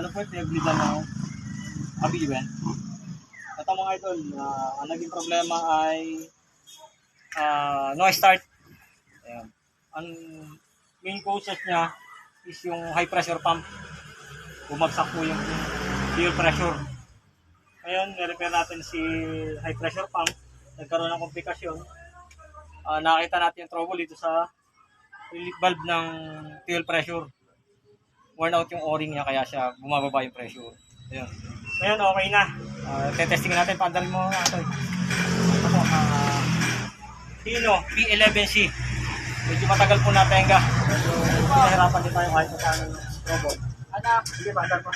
ano po yung pinag-bleedan ng Abiben. Ito mga idol, ang naging problema ay no start. Ayan. Ang main causes niya is yung high pressure pump. Bumagsak po yung fuel pressure. Ngayon, nirepair natin si high pressure pump. Nagkaroon ng komplikasyon. Nakita natin yung trouble dito sa relief valve ng fuel pressure. Worn out yung o-ring niya kaya siya bumababa yung pressure. Ayun. Ngayon, okay na. Tetesting natin. Paandalin mo nga ito. Ito, Hino P11C. Medyo matagal po natenga. Medyo pinahirapan din tayo kahit sa robot. Anak, sige, paandal po.